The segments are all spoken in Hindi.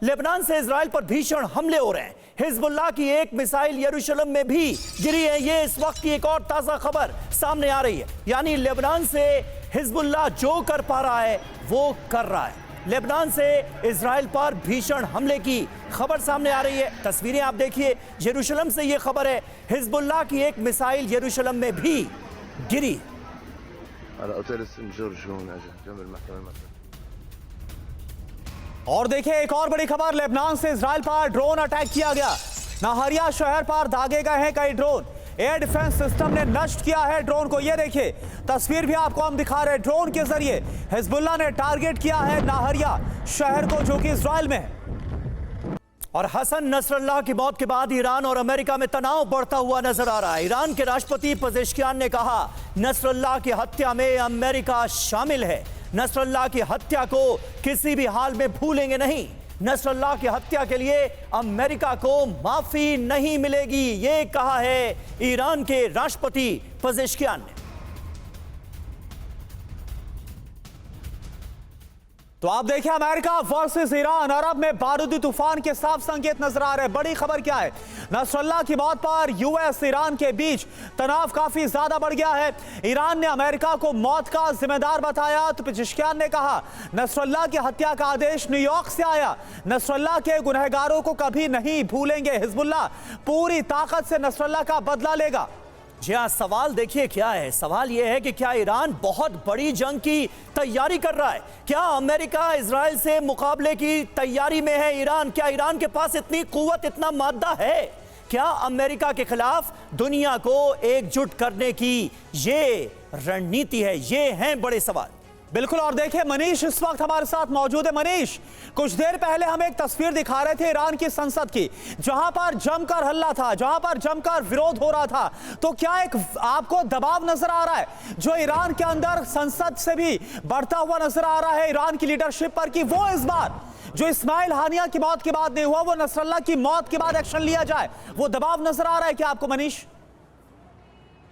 लेबनान से इजराइल पर भीषण हमले हो रहे हैं। हिजबुल्लाह की एक मिसाइल यरूशलेम में भी गिरी है। ये इस वक्त की एक और ताजा खबर सामने आ रही है। यानी लेबनान से हिजबुल्लाह जो कर पा रहा है वो कर रहा है। लेबनान से इजराइल पर भीषण हमले की खबर सामने आ रही है। तस्वीरें आप देखिए, यरूशलेम से ये खबर है, हिजबुल्लाह की एक मिसाइल यरूशलेम में भी गिरी। और देखिए एक और बड़ी खबर, लेबनान से इजराइल पर ड्रोन अटैक किया गया। नाहरिया शहर पर दागे गए हैं कई ड्रोन। एयर डिफेंस सिस्टम ने नष्ट किया है ड्रोन को। ये देखिए तस्वीर भी आपको हम दिखा रहे हैं। ड्रोन के जरिए हिजबुल्लाह ने टारगेट किया है नाहरिया शहर को, जो कि इजराइल में है। और हसन नसरल्लाह की मौत के बाद ईरान और अमेरिका में तनाव बढ़ता हुआ नजर आ रहा है। ईरान के राष्ट्रपति पेजेश्कियान ने कहा नसरल्लाह की हत्या में अमेरिका शामिल है। नसरल्लाह की हत्या को किसी भी हाल में भूलेंगे नहीं। नसरल्लाह की हत्या के लिए अमेरिका को माफी नहीं मिलेगी, ये कहा है ईरान के राष्ट्रपति पेजेश्कियान ने। तो आप देखिए अमेरिका वर्सेस ईरान, अरब में बारूदी तूफान के साफ संकेत नजर आ रहे हैं। बड़ी खबर क्या है, नसरल्लाह की मौत पर यूएस ईरान के बीच तनाव काफी ज्यादा बढ़ गया है। ईरान ने अमेरिका को मौत का जिम्मेदार बताया तो पेजेश्कियान ने कहा नसरल्लाह की हत्या का आदेश न्यूयॉर्क से आया। नसरल्लाह के गुनहगारों को कभी नहीं भूलेंगे। हिजबुल्लाह पूरी ताकत से नसरल्लाह का बदला लेगा। जी हाँ, सवाल देखिए क्या है। सवाल यह है कि क्या ईरान बहुत बड़ी जंग की तैयारी कर रहा है? क्या अमेरिका इजराइल से मुकाबले की तैयारी में है ईरान? क्या ईरान के पास इतनी कुव्वत, इतना मादा है? क्या अमेरिका के खिलाफ दुनिया को एकजुट करने की ये रणनीति है? ये हैं बड़े सवाल। बिल्कुल। और देखिए मनीष इस वक्त हमारे साथ मौजूद है। मनीष, कुछ देर पहले हम एक तस्वीर दिखा रहे थे ईरान की संसद की, जहां पर जमकर हल्ला था, जहां पर जमकर विरोध हो रहा था। तो क्या एक आपको दबाव नजर आ रहा है जो ईरान के अंदर संसद से भी बढ़ता हुआ नजर आ रहा है ईरान की लीडरशिप पर, कि वो इस बार जो इस्माइल हानिया की मौत के बाद नहीं हुआ, वो नसरल्लाह की मौत के बाद एक्शन लिया जाए, वो दबाव नजर आ रहा है क्या आपको मनीष?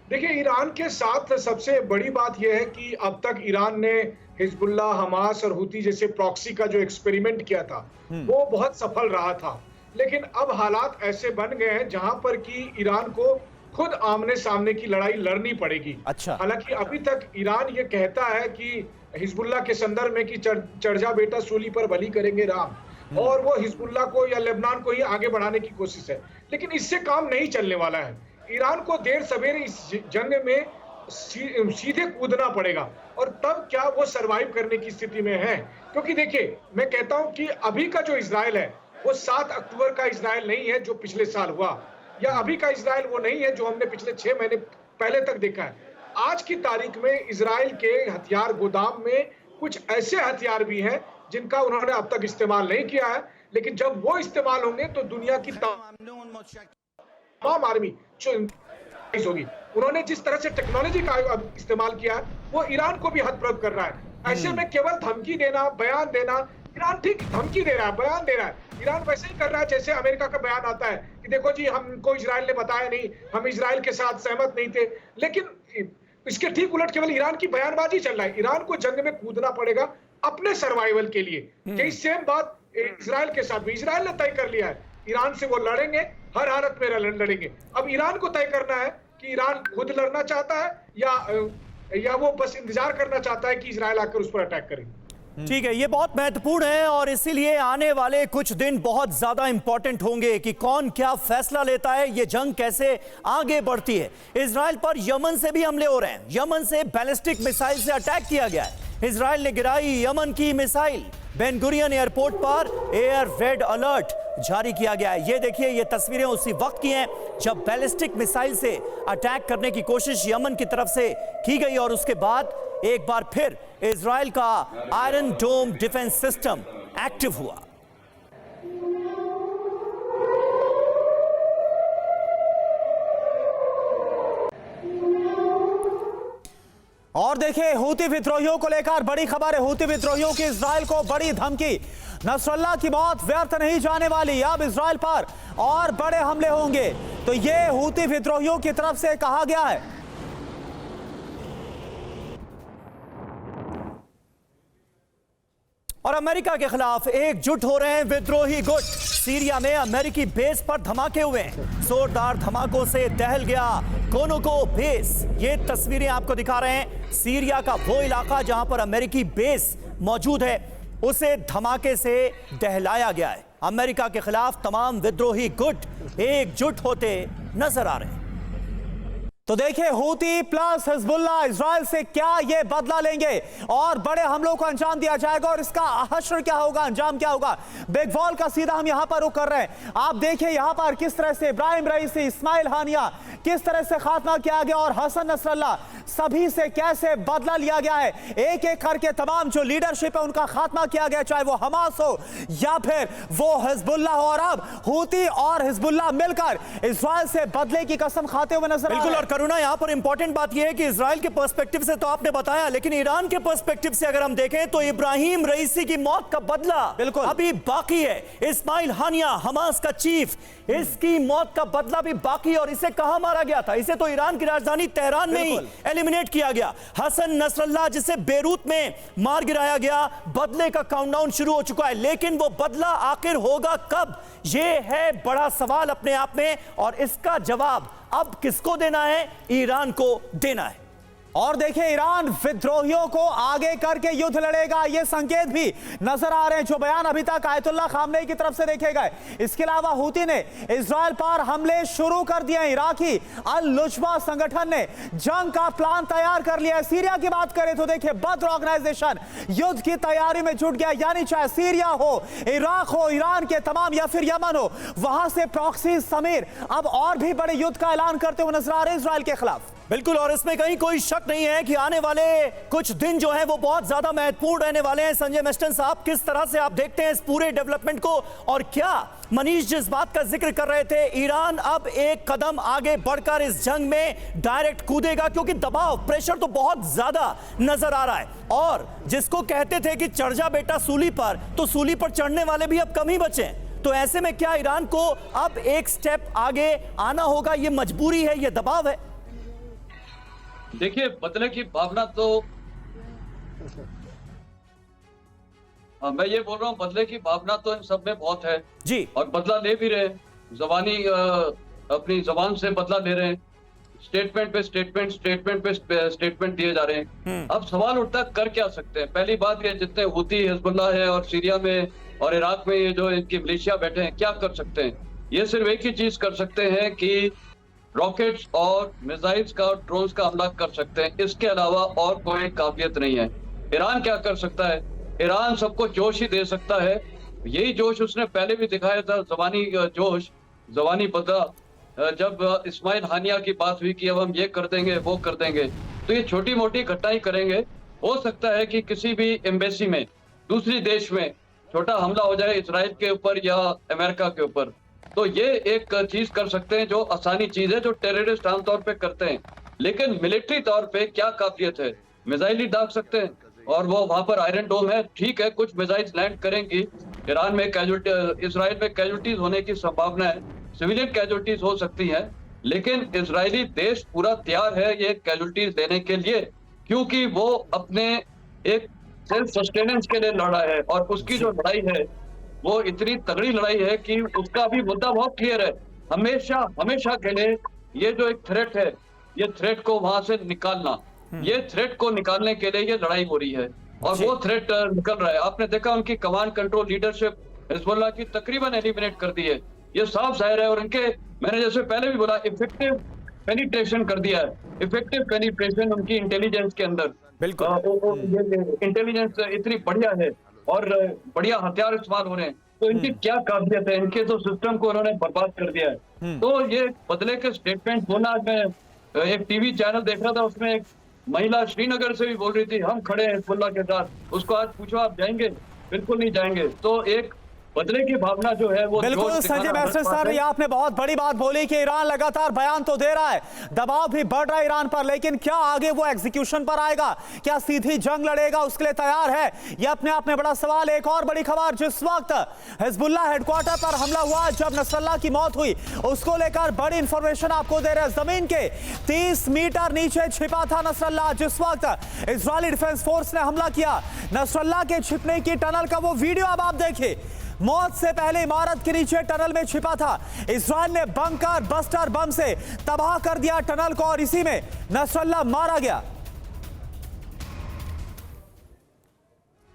देखिए, ईरान के साथ सबसे बड़ी बात यह है कि अब तक ईरान ने हिजबुल्लाह, हमास और हुती जैसे प्रॉक्सी का जो एक्सपेरिमेंट किया था वो बहुत सफल रहा था। लेकिन अब हालात ऐसे बन गए हैं जहां पर कि ईरान को खुद आमने सामने की लड़ाई लड़नी पड़ेगी। अच्छा। हालांकि अभी तक ईरान ये कहता है कि हिजबुल्लाह के संदर्भ में कि चढ़ जा बेटा सूली पर बलि करेंगे राम, और वो हिजबुल्लाह को या लेबनान को ही आगे बढ़ाने की कोशिश है। लेकिन इससे काम नहीं चलने वाला है। ईरान को देर सवेरे इस जंग में सीधे कूदना पड़ेगा, और तब क्या वो सरवाइव करने की स्थिति में है। क्योंकि देखिए, मैं कहता हूं कि अभी का जो इजराइल है वो 7 अक्टूबर का इजराइल नहीं है जो पिछले साल हुआ, या अभी का इजराइल वो नहीं है जो हमने पिछले 6 महीने पहले तक देखा है। आज की तारीख में इजराइल के हथियार गोदाम में कुछ ऐसे हथियार भी हैं जिनका उन्होंने अब तक इस्तेमाल नहीं किया है, लेकिन जब वो इस्तेमाल होंगे तो दुनिया की तमाम आर्मी होगी। उन्होंने जिस तरह से टेक्नोलॉजी का इस्तेमाल किया है वो ईरान को भी हतप्रभ कर रहा है। ऐसे में केवल धमकी देना, बयान देना, ईरान ठीक धमकी दे रहा है, बयान दे रहा है। ईरान वैसे ही कर रहा है जैसे अमेरिका का बयान आता है कि देखो जी, हमको इजराइल ने बताया नहीं, हम इजराइल के साथ सहमत नहीं थे। लेकिन इसके ठीक उलट केवल ईरान की बयानबाजी चल रहा है। ईरान को जंग में कूदना पड़ेगा अपने सर्वाइवल के लिए। यही सेम बात इजराइल के साथ भी इजराइल ने तय कर लिया है। ईरान से वो लड़ेंगे, हर हालत में लड़ेंगे। अब ईरान को तय करना है कि ईरान खुद लड़ना चाहता है या वो बस इंतजार करना चाहता है कि इजराइल आकर उस पर अटैक करे। ठीक है, ये बहुत महत्वपूर्ण है और इसीलिए आने वाले कुछ दिन बहुत ज्यादा इंपॉर्टेंट होंगे कि कौन क्या फैसला लेता है, ये जंग कैसे आगे बढ़ती है। इजराइल पर यमन से भी हमले हो रहे हैं। यमन से बैलिस्टिक मिसाइल से अटैक किया गया है। इजराइल ने गिराई यमन की मिसाइल। बेन गुरियन एयरपोर्ट पर एयर रेड अलर्ट जारी किया गया है। ये देखिए, ये तस्वीरें उसी वक्त की हैं जब बैलिस्टिक मिसाइल से अटैक करने की कोशिश यमन की तरफ से की गई, और उसके बाद एक बार फिर इजराइल का आयरन डोम डिफेंस सिस्टम एक्टिव हुआ। और देखिए हूती विद्रोहियों को लेकर बड़ी खबर है। हूती विद्रोहियों की इजराइल को बड़ी धमकी, नसरल्लाह की मौत व्यर्थ नहीं जाने वाली, अब इजराइल पर और बड़े हमले होंगे। तो ये हूती विद्रोहियों की तरफ से कहा गया है। और अमेरिका के खिलाफ एकजुट हो रहे हैं विद्रोही गुट। सीरिया में अमेरिकी बेस पर धमाके हुए हैं। जोरदार धमाकों से दहल गया कोनोको बेस। ये तस्वीरें आपको दिखा रहे हैं। सीरिया का वो इलाका जहां पर अमेरिकी बेस मौजूद है, उसे धमाके से दहलाया गया है। अमेरिका के खिलाफ तमाम विद्रोही गुट एकजुट होते नजर आ रहे हैं। तो देखिए, हूती प्लस हिजबुल्लाह इजराइल से क्या ये बदला लेंगे और बड़े हमलों को अंजाम दिया जाएगा और इसका हश्र क्या होगा, अंजाम क्या होगा। बिग वॉल का सीधा हम यहां पर रुख कर रहे हैं। आप देखिए यहां पर किस तरह से इब्राहिम रईसी, इस्माइल हानिया किस तरह से खात्मा किया गया और हसन नसरल्लाह, सभी से कैसे बदला लिया गया है। एक एक करके तमाम जो लीडरशिप है उनका खात्मा किया गया, चाहे वो हमास हो या फिर वो हिजबुल्लाह हो। और अब हूती और हिजबुल्लाह मिलकर इजराइल से बदले की कसम खाते हुए नजर आ रहे हैं। करुणा, यहां पर इंपॉर्टेंट बात यह है कि इजराइल के पर्सपेक्टिव से तो आपने बताया, लेकिन ईरान के पर्सपेक्टिव से अगर हम देखें तो इब्राहिम रईसी की मौत का बदला बिल्कुल अभी बाकी है। इस्माइल हानिया, हमास का चीफ, इसकी मौत का बदला भी बाकी है। और इसे कहां मारा गया था? इसे तो ईरान की राजधानी तेहरान में ही एलिमिनेट किया गया। हसन नसरल्लाह जिसे बेरूत में मार गिराया गया, बदले का काउंटडाउन शुरू हो चुका है। लेकिन वो बदला आखिर होगा कब, यह है बड़ा सवाल अपने आप में। और इसका जवाब अब किसको देना है? ईरान को देना है। और देखिए, ईरान विद्रोहियों को आगे करके युद्ध लड़ेगा, ये संकेत भी नजर आ रहे हैं जो बयान अभी तक आयतुल्लाह खामनेई की तरफ से देखे गए। इसके अलावा हूती ने इजराइल पर हमले शुरू कर दिए। इराकी अल-नुजबा संगठन ने जंग का प्लान तैयार कर लिया है। सीरिया की बात करें तो देखिए, बद्र ऑर्गेनाइजेशन युद्ध की तैयारी में जुट गया। यानी चाहे सीरिया हो, इराक हो, ईरान के तमाम या फिर यमन हो, वहां से प्रॉक्सी समेत अब और भी बड़े युद्ध का ऐलान करते हुए नजर आ रहे हैं इजराइल के खिलाफ। बिल्कुल, और इसमें कहीं कोई शक नहीं है कि आने वाले कुछ दिन जो हैं वो बहुत ज्यादा महत्वपूर्ण रहने वाले हैं। संजय मेस्टन साहब, किस तरह से आप देखते हैं इस पूरे डेवलपमेंट को? और क्या मनीष जिस बात का जिक्र कर रहे थे, ईरान अब एक कदम आगे बढ़कर इस जंग में डायरेक्ट कूदेगा? क्योंकि दबाव, प्रेशर तो बहुत ज्यादा नजर आ रहा है। और जिसको कहते थे कि चढ़ जा बेटा सूली पर, तो सूली पर चढ़ने वाले भी अब कम ही बचे हैं। तो ऐसे में क्या ईरान को अब एक स्टेप आगे आना होगा? ये मजबूरी है, ये दबाव है? देखिए, बदले की भावना तो मैं ये बोल रहा हूँ, बदले की भावना तो इन सब में बहुत है जी। और बदला ले भी रहे, जबानी अपनी जबान से बदला ले रहे हैं। स्टेटमेंट पे स्टेटमेंट दिए जा रहे हैं। अब सवाल उठता है, कर क्या सकते हैं? पहली बात ये, जितने हूती, हिजबुल्लाह है और सीरिया में और इराक में ये जो इनकी मिलिशिया बैठे हैं, क्या कर सकते हैं? ये सिर्फ एक ही चीज कर सकते हैं कि रॉकेट्स और मिसाइल्स का और ड्रोन्स का हमला कर सकते हैं। इसके अलावा और कोई काबिलियत नहीं है। ईरान क्या कर सकता है? ईरान सबको जोश ही दे सकता है। यही जोश उसने पहले भी दिखाया था, जबानी जोश, जबानी बदला। जब इस्माइल हानिया की बात हुई कि अब हम ये कर देंगे, वो कर देंगे, तो ये छोटी मोटी घटनाएं करेंगे। हो सकता है कि किसी भी एम्बेसी में, दूसरी देश में छोटा हमला हो जाए इजराइल के ऊपर या अमेरिका के ऊपर। तो ये एक चीज कर सकते हैं जो आसानी चीज है, जो टेररिस्ट आमतौर पे करते हैं। लेकिन मिलिट्री तौर पे क्या काबिलियत है? मिसाइल ही दाग सकते हैं, और वो वहां पर आयरन डोम है। ठीक है, कुछ मिसाइल लैंड करेंगी, ईरान में इजराइल में कैजुअल्टीज होने की संभावना है, सिविलियन कैजुअल्टीज हो सकती हैं। लेकिन इजरायली देश पूरा तैयार है ये कैजुअल्टीज देने के लिए, क्योंकि वो अपने एक सेल्फ सस्टेनेंस के लिए लड़ा है। और उसकी जो लड़ाई है वो इतनी तगड़ी लड़ाई है कि उसका भी मुद्दा बहुत क्लियर है। हमेशा के लिए ये जो एक थ्रेट है, ये थ्रेट को वहां से निकालना, ये थ्रेट को निकालने के लिए ये लड़ाई हो रही है। और वो थ्रेट निकल रहा है। आपने देखा उनकी कमांड कंट्रोल लीडरशिप हिजबुल्लाह की तकरीबन एलिमिनेट कर दी है। ये साफ जाहिर है। और इनके, मैंने जैसे पहले भी बोला, इफेक्टिव पेनिट्रेशन कर दिया है। इफेक्टिव पेनिट्रेशन उनकी इंटेलिजेंस के अंदर, बिल्कुल इंटेलिजेंस इतनी बढ़िया है और बढ़िया हथियार इस्तेमाल हो रहे हैं। तो इनकी क्या काबिलियत है? इनके तो सिस्टम को उन्होंने बर्बाद कर दिया है। तो ये बदले के स्टेटमेंट होना, मैं एक टीवी चैनल देख रहा था, उसमें एक महिला श्रीनगर से भी बोल रही थी, हम खड़े हैं हिजबुल्लाह के साथ। उसको आज पूछो आप जाएंगे? बिल्कुल नहीं जाएंगे। तो एक बदले की भावना जो है वो बिल्कुल जोश संजय दिखाना मैस्टर हर बात सर, है। ये आपने बहुत बड़ी बात बोली कि ईरान लगातार बयान तो दे रहा है, दबाव भी बढ़ रहा है ईरान पर, लेकिन क्या आगे वो एग्जीक्यूशन पर आएगा, क्या सीधी जंग लड़ेगा, उसके लिए तैयार है, ये अपने आप में बड़ा सवाल। एक और बड़ी खबर, जिस वक्त हिजबुल्लाह हेडक्वार्टर पर हमला हुआ, जब नसरल्लाह की मौत हुई, उसको लेकर बड़ी इंफॉर्मेशन आपको दे रहे हैं। जमीन के 30 मीटर नीचे छिपा था नसरल्लाह। जिस वक्त इजरायली डिफेंस फोर्स ने हमला किया, नसरल्लाह के छिपने की टनल का वो वीडियो अब आप देखिए। मौत से पहले इमारत के नीचे टनल में छिपा था। इजराइल ने बंकर बस्टर बम से तबाह कर दिया टनल को और इसी में नसरल्लाह मारा गया।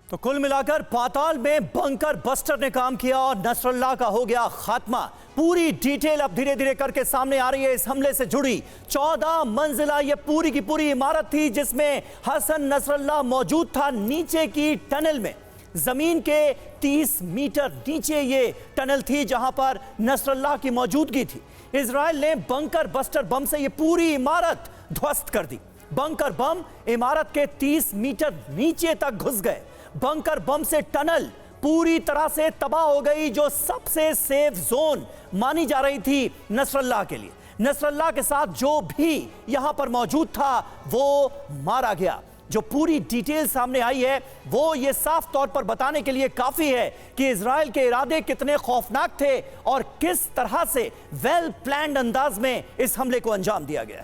तो कुल मिलाकर पाताल में बंकर बस्टर ने काम किया और नसरल्लाह का हो गया खात्मा। पूरी डिटेल अब धीरे धीरे करके सामने आ रही है। इस हमले से जुड़ी 14 मंजिला ये पूरी की पूरी इमारत थी जिसमें हसन नसरल्लाह मौजूद था। नीचे की टनल में, जमीन के 30 मीटर नीचे ये टनल थी जहां पर नसरल्लाह की मौजूदगी थी। इजराइल ने बंकर बस्टर बम से ये पूरी इमारत ध्वस्त कर दी। बंकर बम इमारत के 30 मीटर नीचे तक घुस गए। बंकर बम से टनल पूरी तरह से तबाह हो गई, जो सबसे सेफ जोन मानी जा रही थी नसरल्लाह के लिए। नसरल्लाह के साथ जो भी यहां पर मौजूद था वो मारा गया। जो पूरी डिटेल सामने आई है वो ये साफ तौर पर बताने के लिए काफी है कि इजराइल के इरादे कितने खौफनाक थे और किस तरह से वेल प्लान्ड अंदाज में इस हमले को अंजाम दिया गया।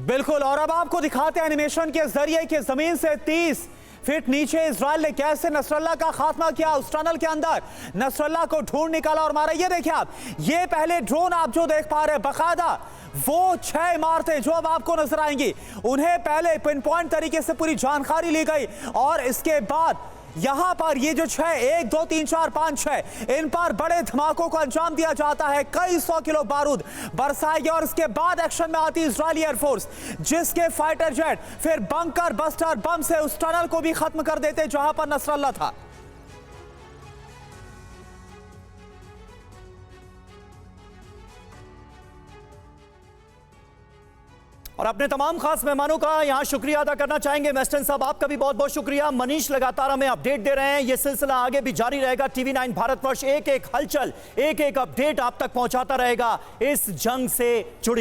बिल्कुल, और अब आपको दिखाते हैं एनिमेशन के जरिए कि जमीन से 30 फीट नीचे इजराइल ने कैसे नसरल्लाह का खात्मा किया। उस टनल के अंदर नसरल्लाह को ढूंढ निकाला और मारा। ये देखिए आप, ये पहले ड्रोन आप जो देख पा रहे हैं, बकायदा वो 6 इमारतें जो अब आपको नजर आएंगी, उन्हें पहले पिन पॉइंट तरीके से पूरी जानकारी ली गई और इसके बाद यहां पर ये जो 6, 1, 2, 3, 4, 5, 6, इन पर बड़े धमाकों को अंजाम दिया जाता है। कई 100 किलो बारूद बरसाए गए और इसके बाद एक्शन में आती इजरायली एयरफोर्स, जिसके फाइटर जेट फिर बंकर बस्टर बम से उस टनल को भी खत्म कर देते जहां पर नसरल्लाह था। और अपने तमाम खास मेहमानों का यहां शुक्रिया अदा करना चाहेंगे। वेस्टर्न साहब, आपका भी बहुत बहुत शुक्रिया। मनीष लगातार हमें अपडेट दे रहे हैं। यह सिलसिला आगे भी जारी रहेगा। TV9 भारतवर्ष एक एक हलचल, एक एक अपडेट आप तक पहुंचाता रहेगा इस जंग से जुड़ी।